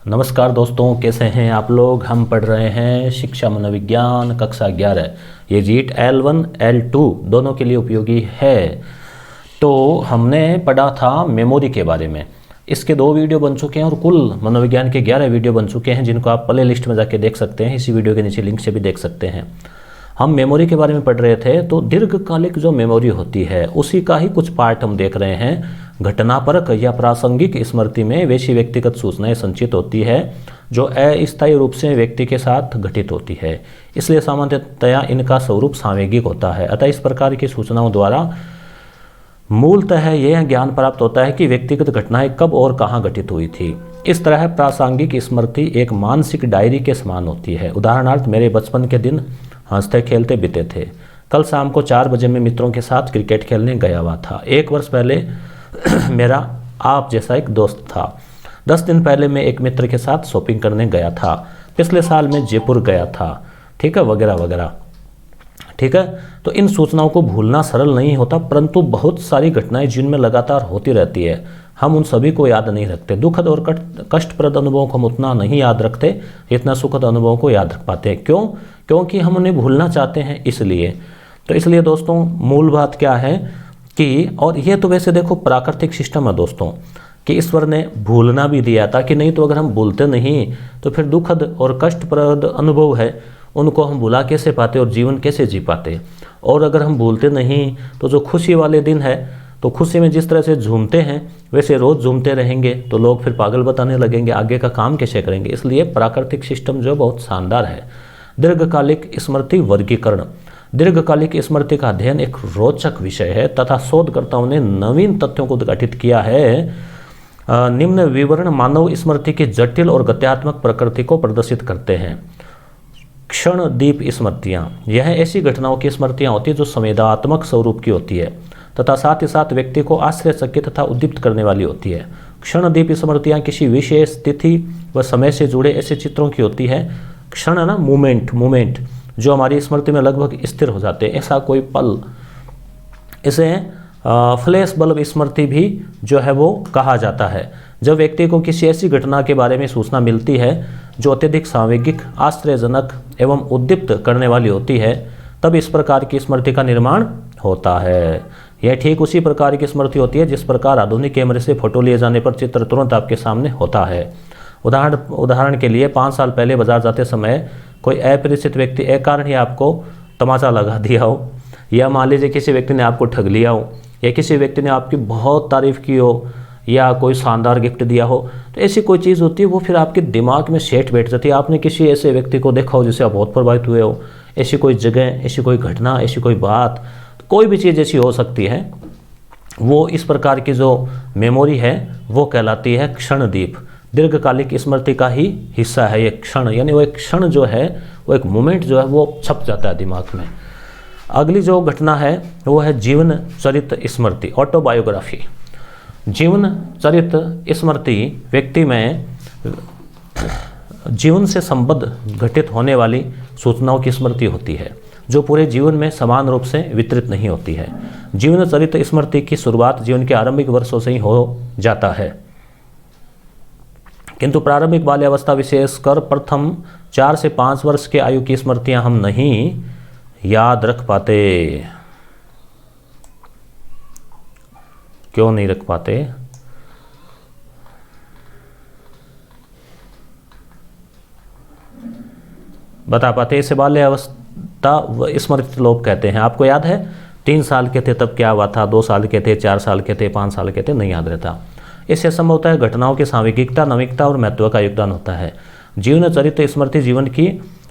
नमस्कार दोस्तों, कैसे हैं आप लोग। हम पढ़ रहे हैं शिक्षा मनोविज्ञान कक्षा 11। ये जीट L1 L2 दोनों के लिए उपयोगी है। तो हमने पढ़ा था मेमोरी के बारे में। इसके 2 वीडियो बन चुके हैं और कुल मनोविज्ञान के 11 वीडियो बन चुके हैं, जिनको आप प्ले लिस्ट में जाके देख सकते हैं। इसी वीडियो के नीचे लिंक से भी देख सकते हैं। हम मेमोरी के बारे में पढ़ रहे थे, तो दीर्घकालिक जो मेमोरी होती है उसी का ही कुछ पार्ट हम देख रहे हैं। घटनापरक या प्रासंगिक स्मृति में वैसी व्यक्तिगत सूचनाएं संचित होती है जो अस्थायी रूप से व्यक्ति के साथ घटित होती है, इसलिए सामान्यतया इनका स्वरूप सामयिक होता है। अतः इस प्रकार की सूचनाओं द्वारा मूलतः यह ज्ञान प्राप्त होता है कि व्यक्तिगत घटनाएं कब और कहाँ घटित हुई थी। इस तरह प्रासंगिक स्मृति एक मानसिक डायरी के समान होती है। उदाहरणार्थ, मेरे बचपन के दिन हंसते खेलते बीते थे। कल शाम को 4 बजे मैं मित्रों के साथ क्रिकेट खेलने गया हुआ था। 1 वर्ष पहले मेरा आप जैसा एक दोस्त था। 10 दिन पहले मैं एक मित्र के साथ शॉपिंग करने गया था। पिछले साल मैं जयपुर गया था। ठीक है, वगैरह वगैरह। ठीक है, तो इन सूचनाओं को भूलना सरल नहीं होता, परंतु बहुत सारी घटनाएं जिनमें लगातार होती रहती है, हम उन सभी को याद नहीं रखते। दुखद और कष्टप्रद अनुभवों को हम उतना नहीं याद रखते जितना सुखद अनुभवों को याद रख पाते हैं। क्यों? क्योंकि हम उन्हें भूलना चाहते हैं, इसलिए। तो इसलिए दोस्तों, मूल बात क्या है कि, और ये तो वैसे देखो प्राकृतिक सिस्टम है दोस्तों, कि ईश्वर ने भूलना भी दिया था कि नहीं तो अगर हम भूलते नहीं तो फिर दुखद और कष्टप्रद अनुभव है उनको हम भुला कैसे पाते और जीवन कैसे जी पाते। और अगर हम भूलते नहीं तो जो खुशी वाले दिन है, तो खुशी में जिस तरह से झूमते हैं वैसे रोज़ झूमते रहेंगे तो लोग फिर पागल बताने लगेंगे, आगे का काम कैसे करेंगे। इसलिए प्राकृतिक सिस्टम जो बहुत शानदार है। दीर्घकालिक स्मृति वर्गीकरण। दीर्घकालिक स्मृति का अध्ययन एक रोचक विषय है तथा शोधकर्ताओं ने नवीन तथ्यों को उद्घाटित किया है। निम्न विवरण मानव स्मृति की जटिल और गत्यात्मक प्रकृति को प्रदर्शित करते हैं। क्षणदीप स्मृतियाँ। यह ऐसी घटनाओं की स्मृतियाँ होती है जो संवेदनात्मक स्वरूप की होती है तथा साथ ही साथ व्यक्ति को आश्चर्यचकित तथा उद्दीप्त करने वाली होती है। क्षणदीप स्मृतियाँ किसी विशेष तिथि व समय से जुड़े ऐसे चित्रों की होती है। क्षण है ना, मूवमेंट जो हमारी स्मृति में लगभग स्थिर हो जाते हैं, ऐसा कोई पल। इसे फ्लैश बल्ब स्मृति भी जो है वो कहा जाता है। जब व्यक्ति को किसी ऐसी घटना के बारे में सूचना मिलती है जो अत्यधिक सामयिक, आश्चर्यजनक एवं उद्दीप्त करने वाली होती है, तब इस प्रकार की स्मृति का निर्माण होता है। यह ठीक उसी प्रकार की स्मृति होती है जिस प्रकार आधुनिक कैमरे से फोटो लिए जाने पर चित्र तुरंत आपके सामने होता है। उदाहरण के लिए 5 साल पहले बाजार जाते समय कोई अपरिचित व्यक्ति अकारण ही आपको तमाचा लगा दिया हो, या मान लीजिए किसी व्यक्ति ने आपको ठग लिया हो, या किसी व्यक्ति ने आपकी बहुत तारीफ की हो, या कोई शानदार गिफ्ट दिया हो, तो ऐसी कोई चीज़ होती है वो फिर आपके दिमाग में सेट बैठ जाती है। आपने किसी ऐसे व्यक्ति को देखा हो जिससे आप बहुत प्रभावित हुए हो, ऐसी कोई जगह, ऐसी कोई घटना, ऐसी कोई बात, कोई भी चीज़ ऐसी हो सकती है, वो इस प्रकार की जो मेमोरी है वो कहलाती है क्षणदीप। दीर्घकालिक स्मृति का ही हिस्सा है ये क्षण, यानी वो एक क्षण जो है, वो एक मोमेंट जो है वो छप जाता है दिमाग में। अगली जो घटना है वो है जीवन चरित स्मृति, ऑटोबायोग्राफी। जीवन चरित स्मृति व्यक्ति में जीवन से संबद्ध घटित होने वाली सूचनाओं की स्मृति होती है जो पूरे जीवन में समान रूप से वितरित नहीं होती है। जीवन चरित स्मृति की शुरुआत जीवन के आरंभिक वर्षों से ही हो जाता है, किंतु प्रारंभिक बाल्यावस्था विशेषकर प्रथम 4 से 5 वर्ष के आयु की स्मृतियां हम नहीं याद रख पाते। क्यों नहीं रख पाते? बता पाते? इसे बाल्यावस्था स्मृति लोग कहते हैं। आपको याद है 3 साल के थे तब क्या हुआ था, 2 साल के थे, 4 साल के थे, 5 साल के थे, नहीं याद रहता। इससे संभवतः घटनाओं की सामयिकता, नवीनता और महत्व का योगदान होता है। जीवन चरित्र स्मृति जीवन की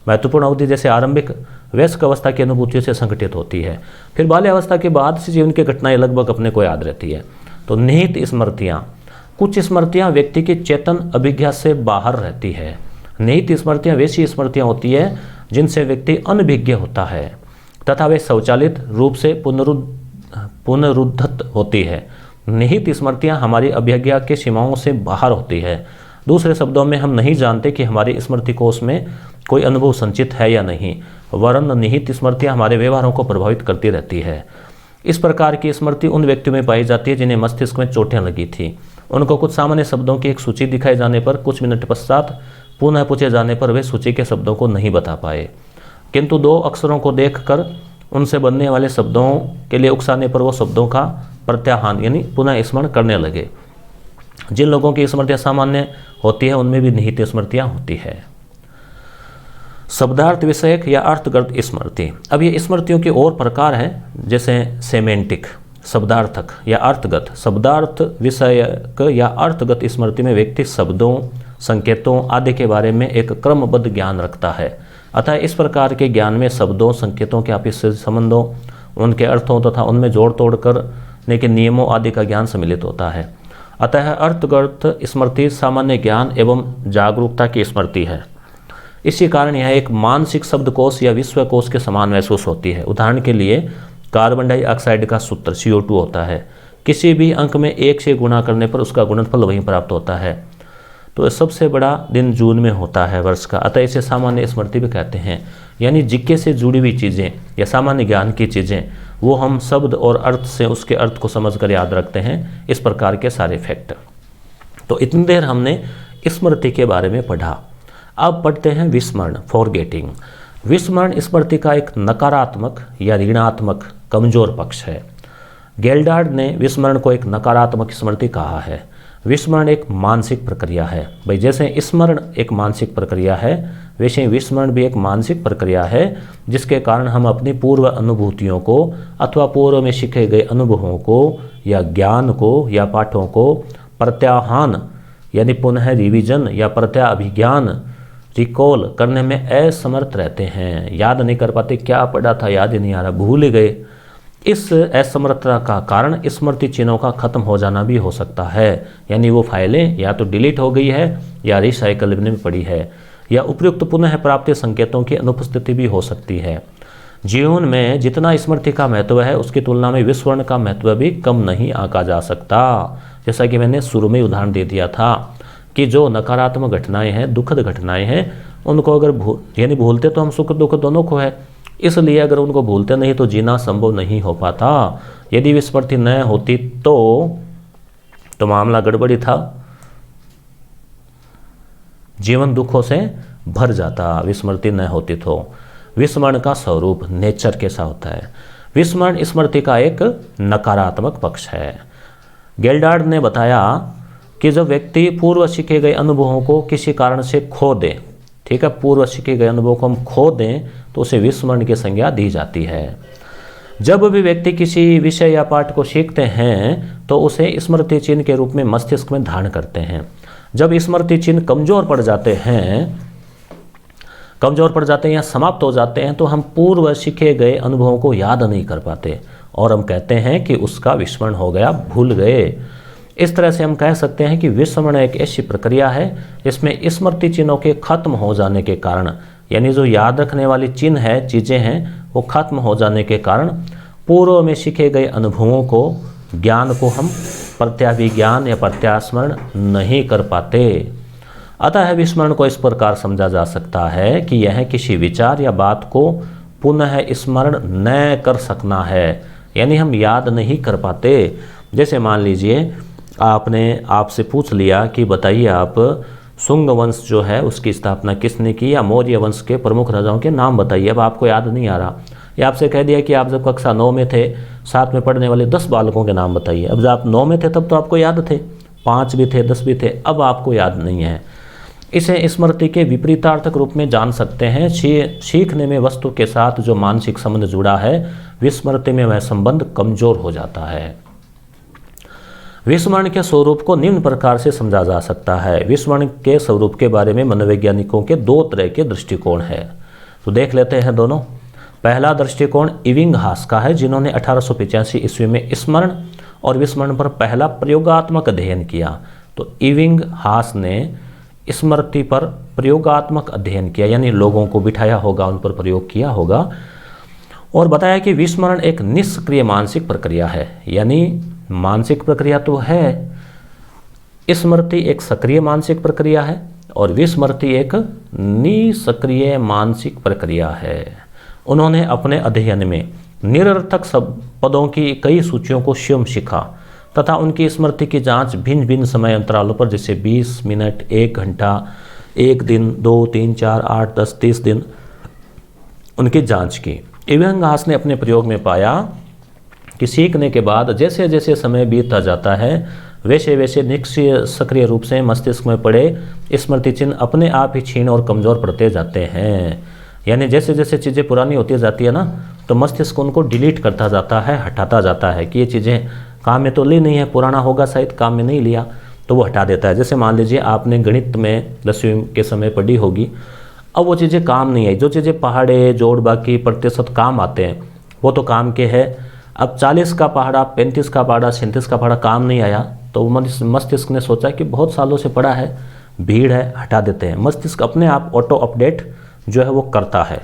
महत्वपूर्ण अवधि जैसे आरंभिक वयस्क अवस्था की अनुभूतियों से संगठित होती है। फिर बाल्यावस्था के बाद से जीवन की घटनाएं लगभग अपने को याद रहती है। तो निहित स्मृतियाँ। कुछ स्मृतियाँ व्यक्ति के चेतन अभिज्ञा से बाहर रहती है। निहित स्मृतियाँ वैसी स्मृतियाँ होती है जिनसे व्यक्ति अनभिज्ञ होता है तथा वे स्वचालित रूप से पुनरुद्धत होती है। निहित स्मृतियाँ हमारी अभिज्ञा के सीमाओं से बाहर होती है। दूसरे शब्दों में, हम नहीं जानते कि हमारी स्मृति कोश में कोई अनुभव संचित है या नहीं, वरन निहित स्मृतियाँ हमारे व्यवहारों को प्रभावित करती रहती है। इस प्रकार की स्मृति उन व्यक्तियों में पाई जाती है जिन्हें मस्तिष्क में चोटें लगी थी। उनको कुछ सामान्य शब्दों की एक सूची दिखाए जाने पर कुछ मिनट पश्चात पुनः पूछे जाने पर वे सूची के शब्दों को नहीं बता पाए, किंतु 2 अक्षरों को देखकर उनसे बनने वाले शब्दों के लिए उकसाने पर वो शब्दों का प्रत्याहान यानी पुनः स्मरण करने लगे। जिन लोगों की स्मृतियाँ सामान्य होती है उनमें भी निहित स्मृतियाँ होती है। शब्दार्थ विषयक या अर्थगत स्मृति। अब ये स्मृतियों के और प्रकार हैं, जैसे सेमेंटिक शब्दार्थक या अर्थगत। शब्दार्थ विषयक या अर्थगत स्मृति में व्यक्ति शब्दों, संकेतों आदि के बारे में एक क्रमबद्ध ज्ञान रखता है। अतः इस प्रकार के ज्ञान में शब्दों, संकेतों के आपस संबंधों, उनके अर्थों तथा उनमें जोड़ तोड़ करने के नियमों आदि का ज्ञान सम्मिलित होता है। अतः अर्थगत स्मृति सामान्य ज्ञान एवं जागरूकता की स्मृति है। इसी कारण यह एक मानसिक शब्दकोश या विश्वकोश के समान महसूस होती है। उदाहरण के लिए कार्बन डाइऑक्साइड का सूत्र CO2 होता है। किसी भी अंक में 1 से गुणा करने पर उसका गुणनफल वहीं प्राप्त होता है। तो सबसे बड़ा दिन जून में होता है वर्ष का, अतः इसे सामान्य स्मृति भी कहते हैं। यानी जिज्ञा से जुड़ी हुई चीज़ें या सामान्य ज्ञान की चीज़ें वो हम शब्द और अर्थ से उसके अर्थ को समझकर याद रखते हैं। इस प्रकार के सारे फैक्ट। तो इतनी देर हमने स्मृति के बारे में पढ़ा। अब पढ़ते हैं विस्मरण, फॉरगेटिंग। विस्मरण स्मृति का एक नकारात्मक या ऋणात्मक कमजोर पक्ष है। गेल्डार्ड ने विस्मरण को एक नकारात्मक स्मृति कहा है। विस्मरण एक मानसिक प्रक्रिया है। भाई जैसे स्मरण एक मानसिक प्रक्रिया है, वैसे विस्मरण भी एक मानसिक प्रक्रिया है, जिसके कारण हम अपनी पूर्व अनुभूतियों को अथवा पूर्व में सीखे गए अनुभवों को या ज्ञान को या पाठों को प्रत्याहान यानी पुनः रिवीजन या प्रत्याभिज्ञान रिकॉल करने में असमर्थ रहते हैं। याद नहीं कर पाते, क्या पढ़ा था याद ही नहीं आ रहा, भूल गए। इस असमर्थता का कारण स्मृति चिन्हों का खत्म हो जाना भी हो सकता है। यानी वो फाइलें या तो डिलीट हो गई है या रिसाइकल में पड़ी है, या उपयुक्त पुनः प्राप्ति संकेतों की अनुपस्थिति भी हो सकती है। जीवन में जितना स्मृति का महत्व है उसकी तुलना में विस्मरण का महत्व भी कम नहीं आंका जा सकता। जैसा कि मैंने शुरू में उदाहरण दे दिया था कि जो नकारात्मक घटनाएं हैं, दुखद घटनाएं हैं, उनको अगर भूलते तो हम सुख दुख दोनों को है, इसलिए अगर उनको भूलते नहीं तो जीना संभव नहीं हो पाता। यदि विस्मृति न होती तो मामला गड़बड़ी था, जीवन दुखों से भर जाता। विस्मृति न होती तो। विस्मरण का स्वरूप नेचर कैसा होता है? विस्मरण स्मृति का एक नकारात्मक पक्ष है। गेल्डार्ड ने बताया कि जब व्यक्ति पूर्व सीखे गए अनुभवों को किसी कारण से खो दे, ठीक है, पूर्व सीखे गए अनुभव को हम खो दें तो उसे विस्मरण की संज्ञा दी जाती है। जब भी व्यक्ति किसी विषय या पाठ को सीखते हैं तो उसे स्मृति चिन्ह के रूप में मस्तिष्क में धारण करते हैं। जब स्मृति चिन्ह कमजोर पड़ जाते हैं या समाप्त हो जाते हैं तो हम पूर्व सीखे गए अनुभवों को याद नहीं कर पाते और हम कहते हैं कि उसका विस्मरण हो गया, भूल गए। इस तरह से हम कह सकते हैं कि विस्मरण एक ऐसी प्रक्रिया है जिसमें स्मृति चिन्हों के खत्म हो जाने के कारण, यानी जो याद रखने वाली चिन्ह है, चीज़ें हैं, वो खत्म हो जाने के कारण पूर्व में सीखे गए अनुभवों को, ज्ञान को हम प्रत्याभिज्ञान या प्रत्यास्मरण नहीं कर पाते। अतः विस्मरण को इस प्रकार समझा जा सकता है कि यह किसी विचार या बात को पुनः स्मरण न कर सकना है, यानी हम याद नहीं कर पाते। जैसे मान लीजिए आपने आपसे पूछ लिया कि बताइए आप शुंग वंश जो है उसकी स्थापना किसने की, या मौर्य वंश के प्रमुख राजाओं के नाम बताइए। अब आपको याद नहीं आ रहा, या आपसे कह दिया कि आप जब कक्षा 9 में थे, साथ में पढ़ने वाले 10 बालकों के नाम बताइए। अब जब आप 9 में थे तब तो आपको याद थे, 5 भी थे, 10 भी थे, अब आपको याद नहीं है। इसे स्मृति के विपरीतार्थक रूप में जान सकते हैं। सीखने में वस्तु के साथ जो मानसिक संबंध जुड़ा है, विस्मृति में वह संबंध कमजोर हो जाता है। विस्मरण के स्वरूप को निम्न प्रकार से समझा जा सकता है। विस्मरण के स्वरूप के बारे में मनोवैज्ञानिकों के 2 तरह के दृष्टिकोण हैं, तो देख लेते हैं दोनों। पहला दृष्टिकोण इविंगहास का है, जिन्होंने 1885 ईस्वी में स्मरण और विस्मरण पर पहला प्रयोगात्मक अध्ययन किया। तो इविंगहास ने स्मृति पर प्रयोगात्मक अध्ययन किया, यानी लोगों को बिठाया होगा, उन पर प्रयोग किया होगा और बताया कि विस्मरण एक निष्क्रिय मानसिक प्रक्रिया है। यानी मानसिक प्रक्रिया तो है, स्मृति एक सक्रिय मानसिक प्रक्रिया है और विस्मृति एक निष्क्रिय मानसिक प्रक्रिया है। उन्होंने अपने अध्ययन में निरर्थक पदों की कई सूचियों को स्वयं सीखा, तथा उनकी स्मृति की जांच भिन्न भिन्न समय अंतरालों पर, जैसे 20 मिनट, 1 घंटा, 1 दिन, 2, 3, 4, 8, 10, 30 दिन उनकी जांच की। एबिंगहास ने अपने प्रयोग में पाया कि सीखने के बाद जैसे जैसे समय बीतता जाता है वैसे वैसे निष्क्रिय सक्रिय रूप से मस्तिष्क में पड़े स्मृति चिन्ह अपने आप ही क्षीण और कमज़ोर पड़ते जाते हैं। यानी जैसे जैसे चीज़ें पुरानी होती जाती है ना, तो मस्तिष्क उनको डिलीट करता जाता है, हटाता जाता है कि ये चीज़ें काम में तो ली नहीं है, पुराना होगा शायद, काम में नहीं लिया, तो वो हटा देता है। जैसे मान लीजिए आपने गणित में 10वीं के समय पढ़ी होगी, अब वो चीज़ें काम नहीं आई। जो चीज़ें पहाड़े, जोड़, बाकी, प्रतिशत काम आते हैं वो तो काम के है। अब 40 का पहाड़ा, 35 का पहाड़ा, 37 का पहाड़ा काम नहीं आया, तो मस्तिष्क ने सोचा कि बहुत सालों से पड़ा है, भीड़ है, हटा देते हैं। मस्तिष्क अपने आप ऑटो अपडेट जो है वो करता है।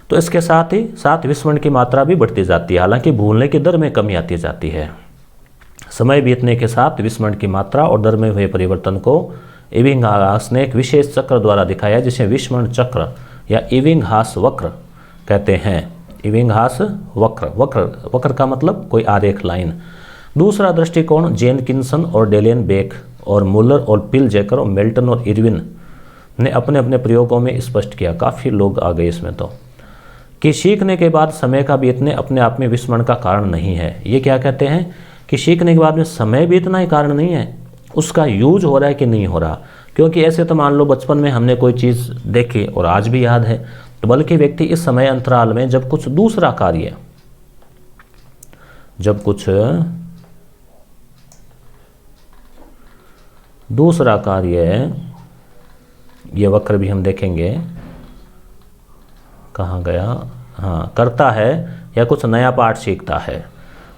तो इसके साथ ही साथ विस्मरण की मात्रा भी बढ़ती जाती है, हालांकि भूलने की दर में कमी आती जाती है। समय बीतने के साथ विस्मरण की मात्रा और दर में हुए परिवर्तन को एबिंगहास ने एक विशेष चक्र द्वारा दिखाया, जिसे विस्मरण चक्र या एबिंगहास वक्र कहते हैं। एबिंगहास वक्र, वक्र का मतलब कोई आरेख, लाइन। दूसरा दृष्टिकोण जेनकिंसन और डेलेनबेक और मुलर और पिलजेकर और मेल्टन और इरविन ने अपने अपने प्रयोगों में स्पष्ट किया। काफ़ी लोग आ गए इसमें तो, कि सीखने के बाद समय का बीतने अपने आप में विस्मरण का कारण नहीं है। ये क्या कहते हैं कि सीखने के बाद में समय बीतना ही कारण नहीं है, उसका यूज हो रहा है कि नहीं हो रहा। क्योंकि ऐसे तो मान लो बचपन में हमने कोई चीज़ देखी और आज भी याद है, तो बल्कि व्यक्ति इस समय अंतराल में जब कुछ दूसरा कार्य, जब कुछ दूसरा कार्य, ये वक्र भी हम देखेंगे, कहाँ गया, हाँ, करता है या कुछ नया पाठ सीखता है,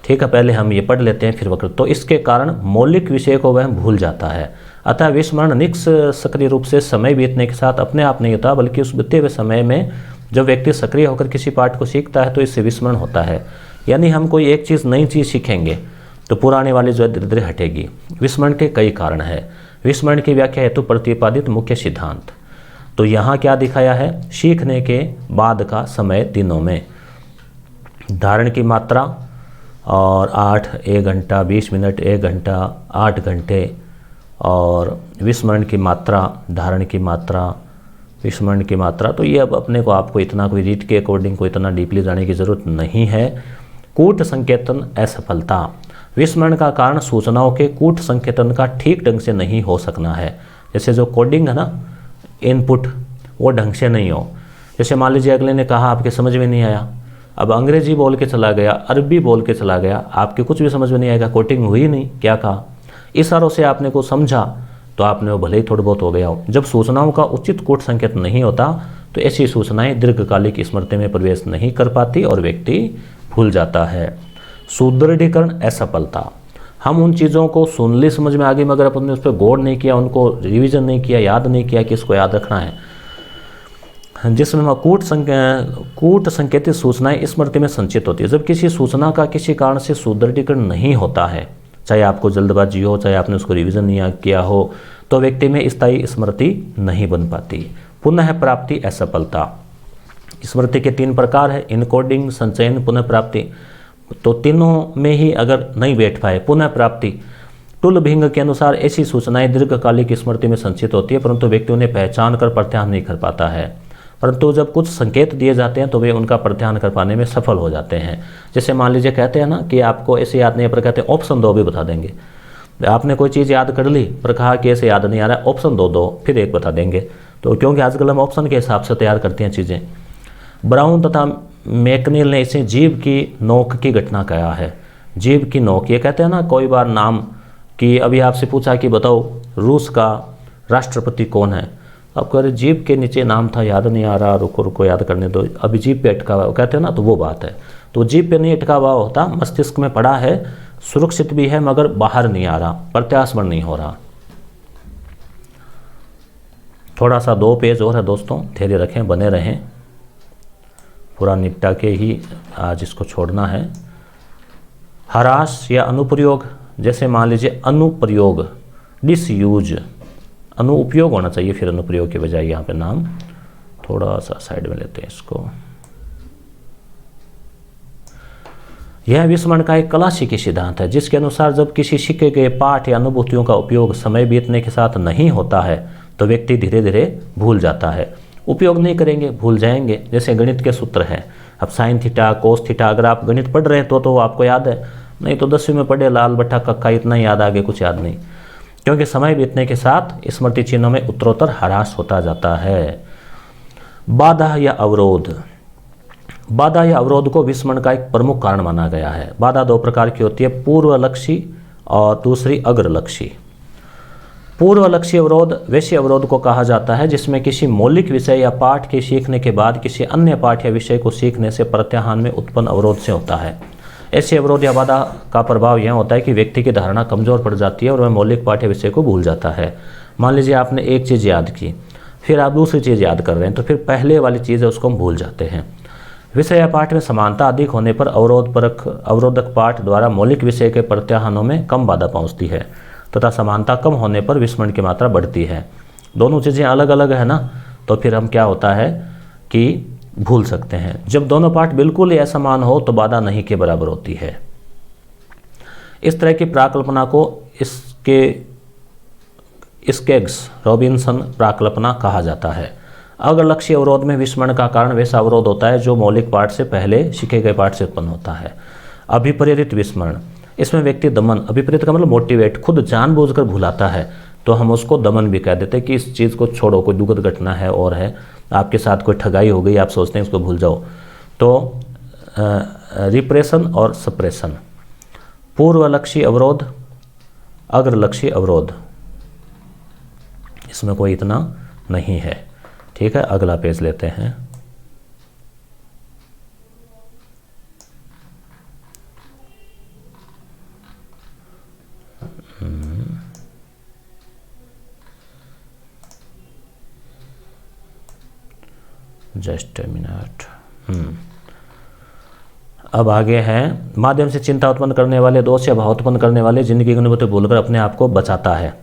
ठीक है, पहले हम ये पढ़ लेते हैं फिर वक्र। तो इसके कारण मौलिक विषय को वह भूल जाता है। अतः विस्मरण निष्क्रिय रूप से समय बीतने के साथ अपने आप नहीं होता, बल्कि उस बीते हुए समय में जब व्यक्ति सक्रिय होकर किसी पाठ को सीखता है तो इससे विस्मरण होता है। यानी हम कोई एक चीज़, नई चीज़ सीखेंगे तो पुराने वाली जो है धीरे धीरे हटेगी। विस्मरण के कई कारण हैं। विस्मरण की व्याख्या हेतु प्रतिपादित मुख्य सिद्धांत। तो यहाँ क्या दिखाया है, सीखने के बाद का समय दिनों में धारण की मात्रा और 8, 1 घंटा, 20 मिनट, 1 घंटा, 8 घंटे, और विस्मरण की मात्रा, धारण की मात्रा, विस्मरण की मात्रा। तो ये अब अपने को, आपको इतना कोई रीड के अकॉर्डिंग को इतना डीपली जाने की ज़रूरत नहीं है। कूट संकेतन असफलता, विस्मरण का कारण सूचनाओं के कूट संकेतन का ठीक ढंग से नहीं हो सकना है। जैसे जो कोडिंग है ना, इनपुट, वो ढंग से नहीं हो। जैसे मान लीजिए अगले ने कहा, आपके समझ में नहीं आया, अब अंग्रेजी बोल के चला गया, अरबी बोल के चला गया, आपके कुछ भी समझ में नहीं आएगा, कोटिंग हुई नहीं, क्या कहा। इशारों से आपने को समझा तो आपने वो भले ही थोड़ा बहुत हो गया हो। जब सूचनाओं का उचित कूट संकेत नहीं होता तो ऐसी सूचनाएं दीर्घकालिक स्मृति में प्रवेश नहीं कर पाती और व्यक्ति भूल जाता है। सुदृढ़ीकरण असफलता, हम उन चीज़ों को सुन ली, समझ में आ गई, मगर अपन ने उस पर गौर नहीं किया, उनको रिवीजन नहीं किया, याद नहीं किया कि इसको याद रखना है। जिसमें कूट संकेतित सूचनाएं स्मृति में संचित होती है। जब किसी सूचना का किसी कारण से सुदृढ़ीकरण नहीं होता है, चाहे आपको जल्दबाजी हो, चाहे आपने उसको रिवीजन नहीं किया हो, तो व्यक्ति में स्थायी स्मृति नहीं बन पाती। पुनः प्राप्ति असफलता, स्मृति के 3 प्रकार है, इनकोडिंग, संचयन, पुनः प्राप्ति। तो तीनों में ही अगर नहीं बैठ पाए, पुनः प्राप्ति, टुल भिंग के अनुसार ऐसी सूचनाएं दीर्घकालिक स्मृति में संचित होती है, परंतु व्यक्ति उन्हें पहचान कर प्रत्याहार नहीं कर पाता है। परंतु जब कुछ संकेत दिए जाते हैं तो वे उनका प्रत्याहार कर पाने में सफल हो जाते हैं। जैसे मान लीजिए कहते हैं ना कि आपको ऐसे याद नहीं है, पर कहते हैं ऑप्शन 2 भी बता देंगे। आपने कोई चीज़ याद कर ली पर कहा कि ऐसे याद नहीं आ रहा है, ऑप्शन 2 दो, फिर 1 बता देंगे। तो क्योंकि आजकल हम ऑप्शन के हिसाब से तैयार करते हैं चीज़ें। ब्राउन तथा मैकनील ने इसे जीभ की नोक की घटना कहा है। जीभ की नोक, ये कहते हैं ना कोई बार नाम कि अभी आपसे पूछा कि बताओ रूस का राष्ट्रपति कौन है, अब कह रहे जीभ के नीचे नाम था, याद नहीं आ रहा, रुको रुको याद करने दो, अभी जीभ पे अटका हुआ, कहते हैं ना, तो वो बात है। तो जीभ पे नहीं अटका हुआ होता, मस्तिष्क में पड़ा है, सुरक्षित भी है, मगर बाहर नहीं आ रहा, प्रत्यास्मरण नहीं हो रहा। थोड़ा सा 2 पेज और है दोस्तों, धैर्य रखें, बने रहें, पूरा निपटा के ही आज इसको छोड़ना है। हरास या अनुप्रयोग, जैसे मान लीजिए अनुप्रयोग, डिसयूज, अनुपयोग होना चाहिए फिर अनुप्रयोग के बजाय यहाँ पे नाम, थोड़ा सा साइड में लेते हैं इसको। यह विस्मरण का एक क्लासिकी सिद्धांत है, जिसके अनुसार जब किसी सीखे गए पाठ या अनुभूतियों का उपयोग समय बीतने के साथ नहीं होता है तो व्यक्ति धीरे धीरे भूल जाता है। उपयोग नहीं करेंगे, भूल जाएंगे। जैसे गणित के सूत्र हैं, अब साइन थीटा, कोस थीटा, अगर आप गणित पढ़ रहे हैं तो आपको याद है, नहीं तो 10वीं में पढ़े लाल बट्टा कक्का, इतना याद, आगे कुछ याद नहीं, क्योंकि समय बीतने के साथ स्मृति चिन्हों में उत्तरोत्तर ह्रास होता जाता है। बाधा या अवरोध। बाधा या अवरोध को विस्मरण का एक प्रमुख कारण माना गया है। बाधा दो प्रकार की होती है, पूर्वलक्षी और दूसरी अग्रलक्षी। पूर्वलक्षी अवरोध वैसे अवरोध को कहा जाता है जिसमें किसी मौलिक विषय या पाठ के सीखने के बाद किसी अन्य पाठ या विषय को सीखने से प्रत्याहान में उत्पन्न अवरोध से होता है। ऐसे अवरोध या बाधा का प्रभाव यह होता है कि व्यक्ति की धारणा कमजोर पड़ जाती है और वह मौलिक पाठ या विषय को भूल जाता है। मान लीजिए आपने एक चीज़ याद की, फिर आप दूसरी चीज़ याद कर रहे हैं, तो फिर पहले वाली चीज़ है उसको हम भूल जाते हैं। विषय या पाठ में समानता अधिक होने पर अवरोधक पाठ द्वारा मौलिक विषय के प्रत्याहानों में कम बाधा पहुंचती है तथा समानता कम होने पर विस्मरण की मात्रा बढ़ती है। दोनों चीज़ें अलग अलग है ना, तो फिर हम क्या होता है कि भूल सकते हैं। जब दोनों पाठ बिल्कुल ही असमान हो तो बाधा नहीं के बराबर होती है। इस तरह की प्राकल्पना को स्केग्स रॉबिन्सन प्राकल्पना कहा जाता है। अग्रलक्षी अवरोध में विस्मरण का कारण वैसा अवरोध होता है जो मौलिक पाठ से पहले सीखे गए पाठ से उत्पन्न होता है। अभिप्रेरित विस्मरण, इसमें व्यक्ति दमन, अभिप्रेरित का मतलब मोटिवेट, खुद जानबूझकर भुलाता है, तो हम उसको दमन भी कह देते हैं कि इस चीज़ को छोड़ो, कोई दुखद घटना है और है, आपके साथ कोई ठगाई हो गई, आप सोचते हैं इसको भूल जाओ, तो रिप्रेशन और सप्रेशन। पूर्वलक्षी अवरोध, अग्रलक्षी अवरोध, इसमें कोई इतना नहीं है। ठीक है, अगला पेज लेते हैं। Just a minute. अब आगे है, माध्यम से चिंता उत्पन्न करने वाले, दोष या भाव उत्पन्न करने वाले, जिंदगी की अनुभूति भूलकर अपने आप को बचाता है।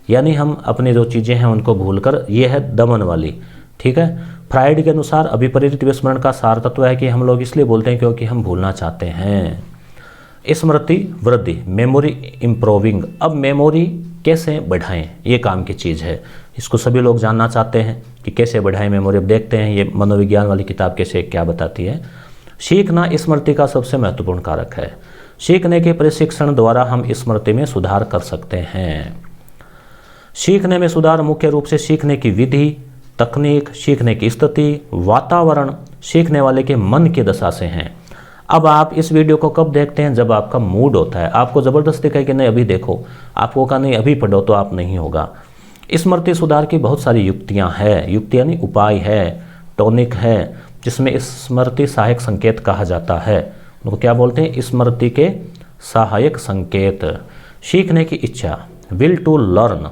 यानी हम अपनी जो चीज़ें हैं उनको भूलकर, ये है दमन वाली। ठीक है, फ्राइड के अनुसार अभिप्रेरित विस्मरण का सार तत्व है कि हम लोग इसलिए बोलते हैं क्योंकि हम भूलना चाहते हैं। स्मृति वृद्धि, मेमोरी इम्प्रूविंग। अब मेमोरी कैसे बढ़ाएं, ये काम की चीज़ है, इसको सभी लोग जानना चाहते हैं कि कैसे बढ़ाएं मेमोरी। अब देखते हैं ये मनोविज्ञान वाली किताब कैसे क्या बताती है। सीखना स्मृति का सबसे महत्वपूर्ण कारक है। सीखने के प्रशिक्षण द्वारा हम स्मृति में सुधार कर सकते हैं। सीखने में सुधार मुख्य रूप से सीखने की विधि, तकनीक, सीखने की स्थिति, वातावरण, सीखने वाले के मन की दशा से हैं। अब आप इस वीडियो को कब देखते हैं, जब आपका मूड होता है, आपको ज़बरदस्ती कहे कि नहीं अभी देखो, आपको कहा नहीं अभी पढ़ो, तो आप नहीं होगा। स्मृति सुधार की बहुत सारी युक्तियां हैं, युक्ति यानी उपाय है, टॉनिक है, जिसमें स्मृति सहायक संकेत कहा जाता है। उनको क्या बोलते हैं, स्मृति के सहायक संकेत। सीखने की इच्छा, विल टू लर्न,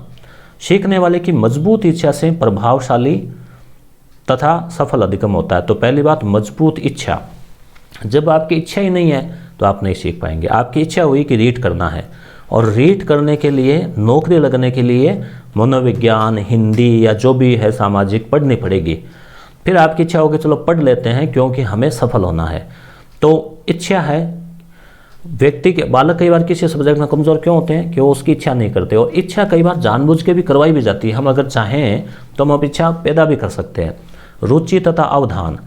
सीखने वाले की मजबूत इच्छा से प्रभावशाली तथा सफल अधिगम होता है। तो पहली बात, मजबूत इच्छा। जब आपकी इच्छा ही नहीं है तो आप नहीं सीख पाएंगे। आपकी इच्छा हुई कि रीड करना है, और रीड करने के लिए, नौकरी लगने के लिए मनोविज्ञान, हिंदी या जो भी है सामाजिक पढ़नी पड़ेगी। फिर आपकी इच्छा होगी चलो पढ़ लेते हैं क्योंकि हमें सफल होना है। तो इच्छा है, व्यक्ति के बालक कई बार किसी सब्जेक्ट में कमज़ोर क्यों होते हैं कि वो उसकी इच्छा नहीं करते, और इच्छा कई बार जानबूझ के भी करवाई भी जाती है। हम अगर चाहें तो हम इच्छा पैदा भी कर सकते हैं। रुचि तथा अवधान,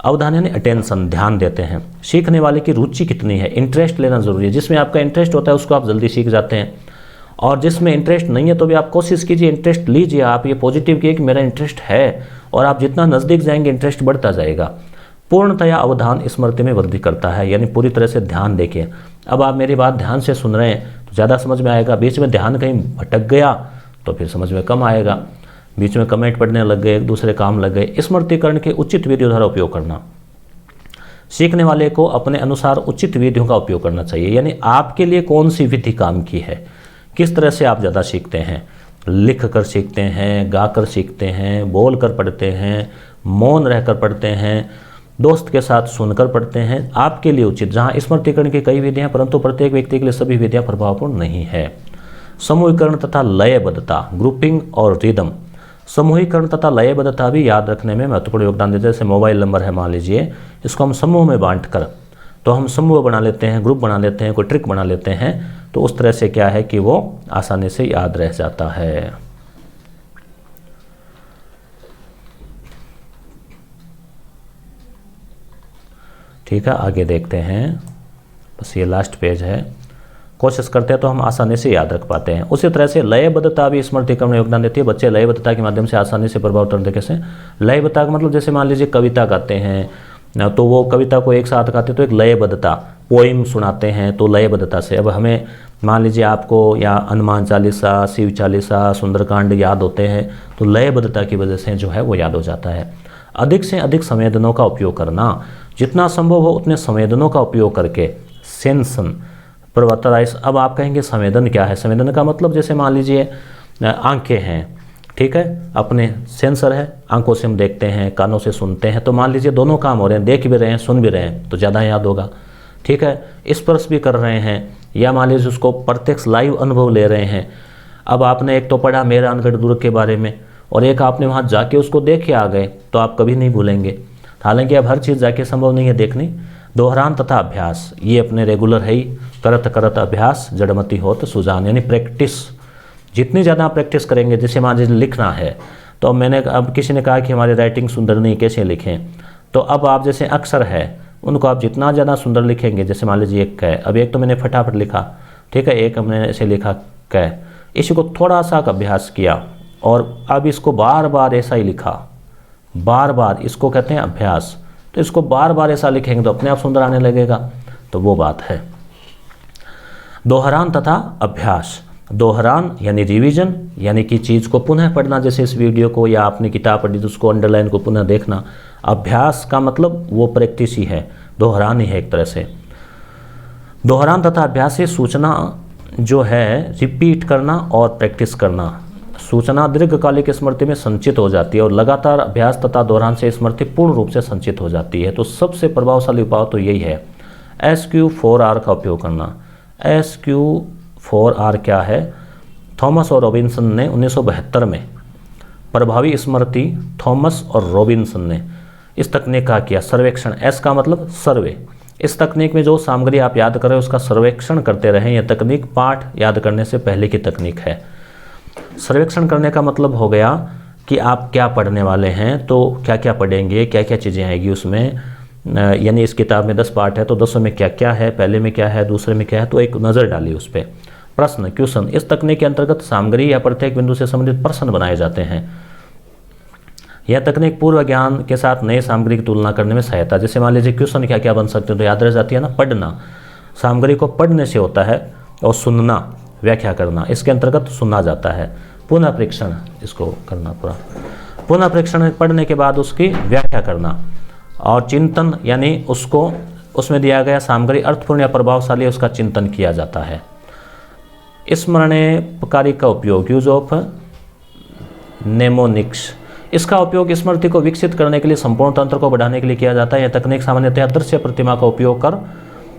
अवधान यानी अटेंशन, ध्यान देते हैं। सीखने वाले की रुचि कितनी है, इंटरेस्ट लेना जरूरी है। जिसमें आपका इंटरेस्ट होता है उसको आप जल्दी सीख जाते हैं, और जिसमें इंटरेस्ट नहीं है तो भी आप कोशिश कीजिए, इंटरेस्ट लीजिए। आप ये पॉजिटिव किए कि मेरा इंटरेस्ट है, और आप जितना नज़दीक जाएंगे इंटरेस्ट बढ़ता जाएगा। पूर्णतया अवधान स्मृति में वृद्धि करता है, यानी पूरी तरह से ध्यान देखिए। अब आप मेरी बात ध्यान से सुन रहे हैं तो ज़्यादा समझ में आएगा। बीच में ध्यान कहीं भटक गया तो फिर समझ में कम आएगा। बीच में कमेंट पढ़ने लग गए, एक दूसरे काम लग गए। स्मृतिकरण के उचित विधियों द्वारा उपयोग करना, सीखने वाले को अपने अनुसार उचित विधियों का उपयोग करना चाहिए। यानी आपके लिए कौन सी विधि काम की है, किस तरह से आप ज़्यादा सीखते हैं। लिख कर सीखते हैं, गा कर सीखते हैं, बोल कर पढ़ते हैं, मौन रहकर पढ़ते हैं, दोस्त के साथ सुनकर पढ़ते हैं। आपके लिए उचित, जहाँ स्मृतिकरण की कई विधियाँ, परंतु प्रत्येक व्यक्ति के लिए सभी विधियाँ प्रभावपूर्ण नहीं है। समूहीकरण तथा लयबद्धता, ग्रुपिंग और रिदम। समूहीकरण तथा लयबद्धता भी याद रखने में महत्वपूर्ण योगदान देते हैं। जैसे मोबाइल नंबर है मान लीजिए, इसको हम समूह में बांट कर, तो हम समूह बना लेते हैं, ग्रुप बना लेते हैं, कोई ट्रिक बना लेते हैं, तो उस तरह से क्या है कि वो आसानी से याद रह जाता है। ठीक है, आगे देखते हैं, बस ये लास्ट पेज है। कोशिश करते हैं तो हम आसानी से याद रख पाते हैं। उसी तरह से लयबद्धता भी स्मृतिकरण में योगदान देती है। बच्चे लयबद्धता के माध्यम से आसानी से प्रभाव तरीके से, लयबद्धता का मतलब जैसे मान लीजिए कविता गाते हैं तो वो कविता को एक साथ गाते तो एक लयबद्धता, पोइम सुनाते हैं तो लयबद्धता से। अब हमें मान लीजिए आपको या हनुमान चालीसा, शिव चालीसा, सुंदरकांड याद होते हैं तो लयबद्धता की वजह से जो है वो याद हो जाता है। अधिक से अधिक संवेदनों का उपयोग करना, जितना संभव हो उतने संवेदनों का उपयोग करके सेंसन प्रवर्तराइज। अब आप कहेंगे संवेदन क्या है? संवेदन का मतलब जैसे मान लीजिए आंखें हैं, ठीक है, अपने सेंसर है, आंखों से हम देखते हैं, कानों से सुनते हैं, तो मान लीजिए दोनों काम हो रहे हैं, देख भी रहे हैं, सुन भी रहे हैं, तो ज़्यादा याद होगा। ठीक है, स्पर्श भी कर रहे हैं, या मान लीजिए उसको प्रत्यक्ष लाइव अनुभव ले रहे हैं। अब आपने एक तो पढ़ा मेहरानगढ़ दुर्ग के बारे में, और एक आपने वहाँ जाके उसको देख के आ गए, तो आप कभी नहीं भूलेंगे। हालांकि अब हर चीज़ जाके संभव नहीं है देखनी। दोहरान तथा अभ्यास, ये अपने रेगुलर है ही। करत करत अभ्यास जड़मति होत सुजान, यानी प्रैक्टिस। जितनी ज़्यादा प्रैक्टिस करेंगे, जैसे मान लीजिए लिखना है, तो अब किसी ने कहा कि हमारी राइटिंग सुंदर नहीं, कैसे लिखें? तो अब आप जैसे अक्षर है उनको आप जितना ज़्यादा सुंदर लिखेंगे, जैसे मान लीजिए एक कै, अब एक तो मैंने फटाफट लिखा, ठीक है, एक हमने ऐसे लिखा कै, इसी को थोड़ा सा अभ्यास किया और अब इसको बार बार ऐसा ही लिखा, बार बार, इसको कहते हैं अभ्यास। तो इसको बार बार ऐसा लिखेंगे तो अपने आप सुंदर आने लगेगा, तो वो बात है। दोहरान तथा अभ्यास, दोहरान यानी रिवीजन, यानी कि चीज़ को पुनः पढ़ना, जैसे इस वीडियो को या आपने किताब पढ़ी तो उसको अंडरलाइन को पुनः देखना। अभ्यास का मतलब वो प्रैक्टिस ही है, दोहरान ही है एक तरह से। दोहरान तथा अभ्यास से सूचना जो है रिपीट करना और प्रैक्टिस करना, सूचना दीर्घकालिक स्मृति में संचित हो जाती है और लगातार अभ्यास तथा दोहरान से स्मृति पूर्ण रूप से संचित हो जाती है। तो सबसे प्रभावशाली उपाय तो यही है, SQ4R का उपयोग करना। SQ4R क्या है? थॉमस और रॉबिन्सन ने 1972 में, प्रभावी स्मृति थॉमस और रॉबिन्सन ने इस तकनीक का किया सर्वेक्षण। S का मतलब सर्वे। इस तकनीक में जो सामग्री आप याद करें उसका सर्वेक्षण करते रहें। यह तकनीक पाठ याद करने से पहले की तकनीक है। सर्वेक्षण करने का मतलब हो गया कि आप क्या पढ़ने वाले हैं, तो क्या क्या पढ़ेंगे, क्या क्या चीज़ें आएगी उसमें, यानी इस किताब में 10 पार्ट है तो 10 में क्या क्या है, पहले में क्या है, दूसरे में क्या है, तो एक नज़र डालिए उस पर। प्रश्न, क्वेश्चन, इस तकनीक के अंतर्गत सामग्री या प्रत्येक बिंदु से संबंधित प्रश्न बनाए जाते हैं। यह तकनीक पूर्व ज्ञान के साथ नई सामग्री की तुलना करने में सहायता, जैसे मान लीजिए क्वेश्चन क्या क्या बन सकते हैं तो याद रह जाती है ना। पढ़ना, सामग्री को पढ़ने से होता है, और सुनना, व्याख्या करना, इसके अंतर्गत सुना जाता है। पुनः परीक्षण, इसको करना पूरा, पुनः परीक्षण पढ़ने के बाद उसकी व्याख्या करना, और चिंतन यानी उसको, उसमें दिया गया सामग्री अर्थपूर्ण या प्रभावशाली, उसका चिंतन किया जाता है। स्मरणकारी का उपयोग, यूज ऑफ नेमोनिक्स, इसका उपयोग स्मृति को विकसित करने के लिए, संपूर्ण तंत्र को बढ़ाने के लिए किया जाता है। यह तकनीक सामान्यतः दृश्य प्रतिमा का उपयोग कर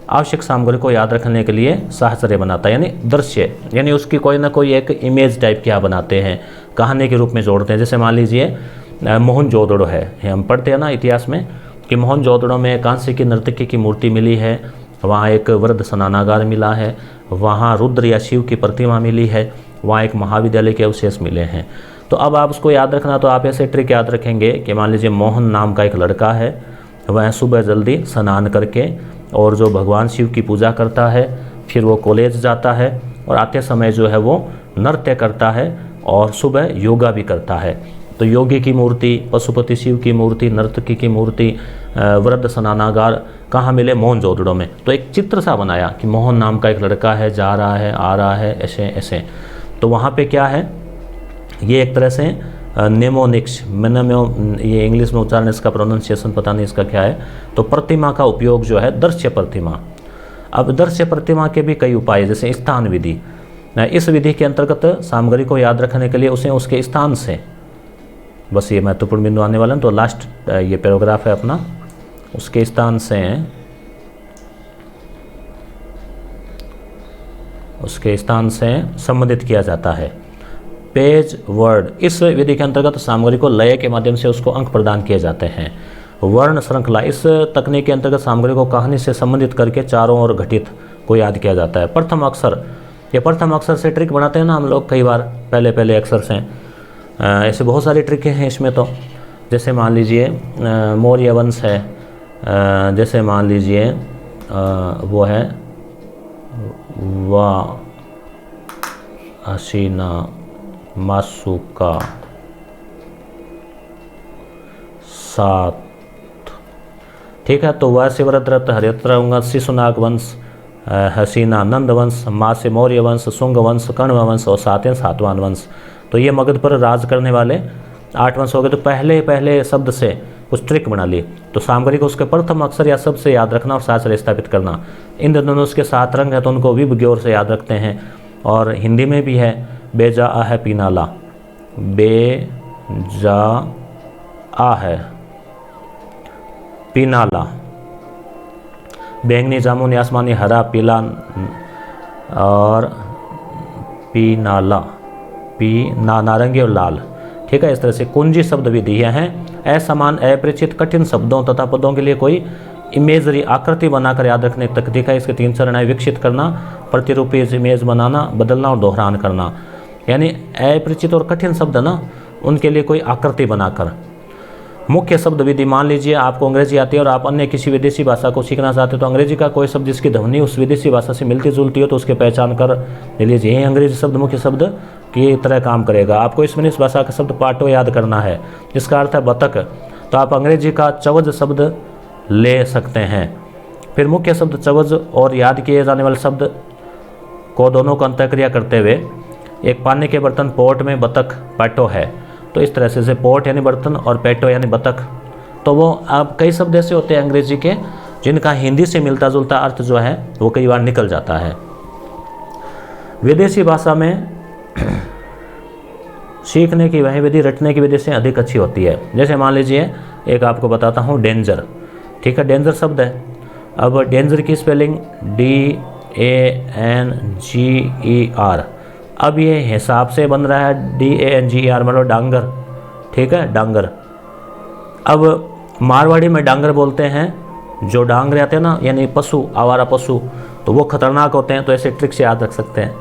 आवश्यक सामग्री को याद रखने के लिए साहचर्य बनाता है। यानी दृश्य, यानी उसकी कोई ना कोई एक इमेज टाइप क्या बनाते हैं, कहानी के रूप में जोड़ते हैं। जैसे मान लीजिए मोहनजोदड़ो है, हम पढ़ते हैं ना इतिहास में कि मोहनजोदड़ो में कांस्य की नर्तकी की मूर्ति मिली है, वहाँ एक वृद्ध स्नानागार मिला है, वहाँ रुद्र या शिव की प्रतिमा मिली है, वहाँ एक महाविद्यालय के अवशेष मिले हैं। तो अब आप उसको याद रखना, तो आप ऐसे ट्रिक याद रखेंगे कि मान लीजिए मोहन नाम का एक लड़का है, वह सुबह जल्दी स्नान करके और जो भगवान शिव की पूजा करता है, फिर वो कॉलेज जाता है और आते समय जो है वो नृत्य करता है और सुबह योगा भी करता है। तो योगी की मूर्ति, पशुपति शिव की मूर्ति, नर्तकी की मूर्ति, वृद्ध स्नानागार कहाँ मिले? मोहनजोदड़ो में। तो एक चित्र सा बनाया कि मोहन नाम का एक लड़का है, जा रहा है, आ रहा है, ऐसे ऐसे। तो वहाँ पे क्या है, ये एक तरह से नेमोनिक्स, ये इंग्लिश में उच्चारण, इसका प्रोनाउंसिएशन पता नहीं इसका क्या है। तो प्रतिमा का उपयोग जो है, दृश्य प्रतिमा। अब दृश्य प्रतिमा के भी कई उपाय, जैसे स्थान विधि। इस विधि के अंतर्गत सामग्री को याद रखने के लिए उसे उसके स्थान से, बस ये महत्वपूर्ण बिंदु आने वाला है, तो लास्ट ये पैराग्राफ है अपना, उसके स्थान से संबंधित किया जाता है। पेज वर्ड, इस विधि के अंतर्गत सामग्री को लय के माध्यम से उसको अंक प्रदान किए जाते हैं। वर्ण श्रृंखला, इस तकनीक के अंतर्गत सामग्री को कहानी से संबंधित करके चारों ओर घटित को याद किया जाता है। प्रथम अक्षर, ये प्रथम अक्षर से ट्रिक बनाते हैं ना हम लोग कई बार, पहले अक्षर से। ऐसे बहुत सारी ट्रिकें हैं इसमें तो। जैसे मान लीजिए मौर्य वंश है, जैसे मान लीजिए वो है वा हसीना मासूका सात, ठीक है। तो वह शिवरद्रथ हरित्र वंश, शिशुनाग वंश, हसीना नंद वंश, माँ से मौर्य वंश, सुंग वंश, कण्व वंश और सातवान वंश। तो ये मगध पर राज करने वाले 8 वंश हो गए। तो पहले शब्द से कुछ ट्रिक बना ली। तो सामग्री को उसके प्रथम अक्षर या शब्द से याद रखना और शास्त्र स्थापित करना। इंद्रधनुष के 7 रंग है तो उनको विभज्ञोर से याद रखते हैं। और हिंदी में भी है बेजा आ है पीनाला, बेजा आ है पीनाला, बैंगनी जामुनी आसमानी हरा पीला और पीनाला, नारंगी और लाल, ठीक है। इस तरह से कुंजी शब्द विधि हैं असमान अपरिचित कठिन शब्दों तथा पदों के लिए कोई इमेजरी आकृति बनाकर याद रखने की तकनीक है। इसके 3 चरण है, विकसित करना, प्रतिरूपी इमेज बनाना, बदलना और दोहरान करना। यानी अपरिचित और कठिन शब्द ना, उनके लिए कोई आकृति बनाकर। मुख्य शब्द विधि, मान लीजिए आपको अंग्रेजी आती है और आप अन्य किसी विदेशी भाषा को सीखना चाहते हो तो अंग्रेजी का कोई शब्द जिसकी ध्वनि उस विदेशी भाषा से मिलती जुलती हो तो उसके पहचान कर ले लीजिए। यही अंग्रेजी शब्द मुख्य शब्द की तरह काम करेगा। आपको इसमें इस भाषा का शब्द पाटो याद करना है, जिसका अर्थ है बतख, तो आप अंग्रेजी का चवज शब्द ले सकते हैं। फिर मुख्य शब्द चवज और याद किए जाने वाले शब्द को दोनों को अंतःक्रिया करते हुए, एक पानी के बर्तन पोट में बतख पाटो है, तो इस तरह से पोट यानी बर्तन और पेटो यानी बतख। तो वो अब कई शब्द ऐसे होते हैं अंग्रेजी के जिनका हिंदी से मिलता जुलता अर्थ जो है वो कई बार निकल जाता है। विदेशी भाषा में सीखने की वह विधि रटने की विधि से अधिक अच्छी होती है। जैसे मान लीजिए एक आपको बताता हूँ, डेंजर, ठीक है, डेंजर शब्द है। अब डेंजर की स्पेलिंग DANGER, अब ये हिसाब से बन रहा है DANGER, मतलब डांगर, ठीक है, डांगर। अब मारवाड़ी में डांगर बोलते हैं, जो डांग रहते हैं ना, यानी पशु, आवारा पशु, तो वो खतरनाक होते हैं। तो ऐसे ट्रिक से याद रख सकते हैं।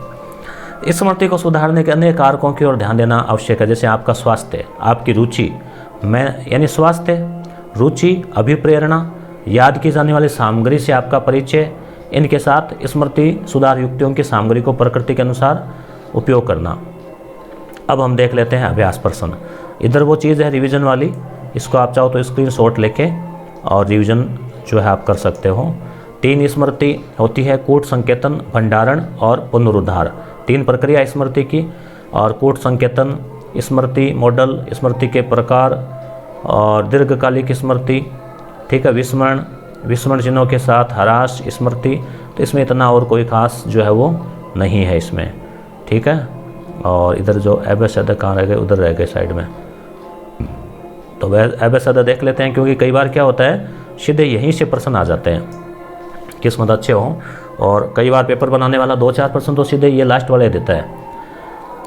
स्मृति को सुधारने के अनेक कारकों की ओर ध्यान देना आवश्यक है। जैसे आपका स्वास्थ्य, आपकी रुचि, यानी स्वास्थ्य, रुचि, अभिप्रेरणा, याद की जाने वाली सामग्री से आपका परिचय, इनके साथ स्मृति सुधार युक्तियों की सामग्री को प्रकृति के अनुसार उपयोग करना। अब हम देख लेते हैं अभ्यास प्रश्न। इधर वो चीज़ है रिवीजन वाली, इसको आप चाहो तो स्क्रीनशॉट लेके और रिवीजन जो है आप कर सकते हो। 3 स्मृति होती है, कूट, संकेतन, भंडारण और पुनरुद्धार। 3 प्रक्रिया स्मृति की। और कूट संकेतन स्मृति, मॉडल स्मृति के प्रकार और दीर्घकालिक स्मृति, ठीक है, विस्मरण चिन्हों के साथ ह्रास स्मृति। तो इसमें इतना और कोई खास जो है वो नहीं है इसमें, ठीक है। और इधर जो एबेसद कहाँ रह गए, उधर रह गए साइड में। तो वह एबेसद देख लेते हैं, क्योंकि कई बार क्या होता है सीधे यहीं से प्रश्न आ जाते हैं, किस्मत अच्छे हों। और कई बार पेपर बनाने वाला 2-4 प्रश्न तो सीधे ये लास्ट वाले देता है।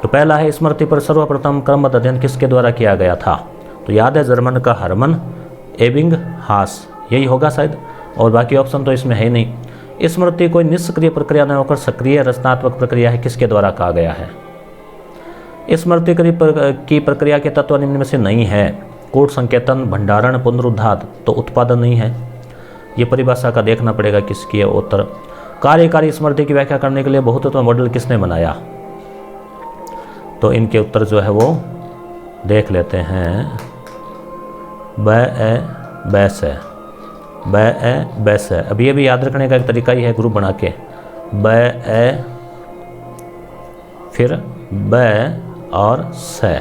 तो पहला है, स्मृति पर सर्वप्रथम क्रमबद्ध अध्ययन किसके द्वारा किया गया था? तो याद है जर्मन का हरमन एबिंगहास, यही होगा शायद, और बाकी ऑप्शन तो इसमें है ही नहीं। स्मृति कोई निष्क्रिय प्रक्रिया न होकर सक्रिय रचनात्मक प्रक्रिया है, किसके द्वारा कहा गया है? स्मृति की प्रक्रिया के तत्व निम्न में से नहीं है। कूट, संकेतन, भंडारण, पुनरुद्धार, तो उत्पादन नहीं है। ये परिभाषा का देखना पड़ेगा किसकी है उत्तर। कार्यकारी स्मृति की व्याख्या करने के लिए बहुतत्व मॉडल किसने बनाया? तो इनके उत्तर जो है वो देख लेते हैं। बैस है। अब ये भी याद रखने का एक तरीका ही है, ग्रुप बना के फिर और से,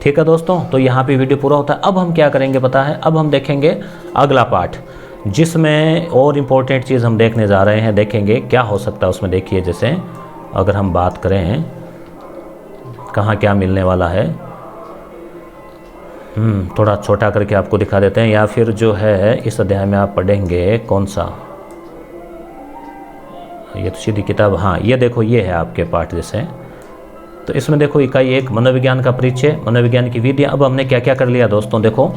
ठीक है दोस्तों। तो यहाँ पे वीडियो पूरा होता है। अब हम क्या करेंगे पता है, अब हम देखेंगे अगला पार्ट, जिसमें और इम्पोर्टेंट चीज़ हम देखने जा रहे हैं। देखेंगे क्या हो सकता है उसमें। देखिए जैसे अगर हम बात करें कहाँ क्या मिलने वाला है, थोड़ा छोटा करके आपको दिखा देते हैं, या फिर जो है इस अध्याय में आप पढ़ेंगे कौन सा, ये तो सीधी किताब, हाँ ये देखो ये है आपके पाठ जैसे। तो इसमें देखो इकाई 1 मनोविज्ञान का परिचय, मनोविज्ञान की विधियाँ। अब हमने क्या क्या कर लिया दोस्तों, देखो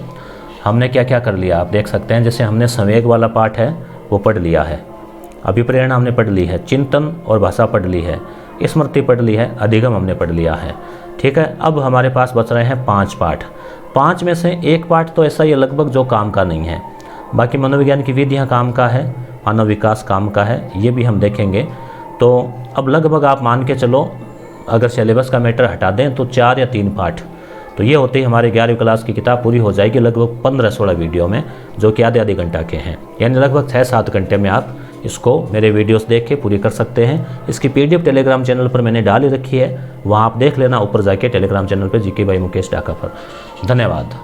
हमने क्या क्या कर लिया आप देख सकते हैं। जैसे हमने संवेग वाला पाठ है वो पढ़ लिया है, अभिप्रेरणा हमने पढ़ ली है, चिंतन और भाषा पढ़ ली है, स्मृति पढ़ ली है, अधिगम हमने पढ़ लिया है। ठीक है, अब हमारे पास बच रहे हैं 5 पाठ। 5 में से एक पाठ तो ऐसा ही लगभग जो काम का नहीं है, बाकी मनोविज्ञान की विधियाँ काम का है, मानव विकास काम का है, ये भी हम देखेंगे। तो अब लगभग आप मान के चलो अगर सिलेबस का मैटर हटा दें तो 4 या 3 पाठ, तो ये होते ही हमारे 11वीं क्लास की किताब पूरी हो जाएगी लगभग 15-16 वीडियो में, जो कि आधे घंटा के हैं। यानी लगभग 6-7 घंटे में आप इसको मेरे वीडियोस देख के पूरी कर सकते हैं। इसकी PDF टेलीग्राम चैनल पर मैंने डाल ही रखी है, वहाँ आप देख लेना ऊपर जाके टेलीग्राम चैनल पर GK बाई मुकेश डाका पर। धन्यवाद।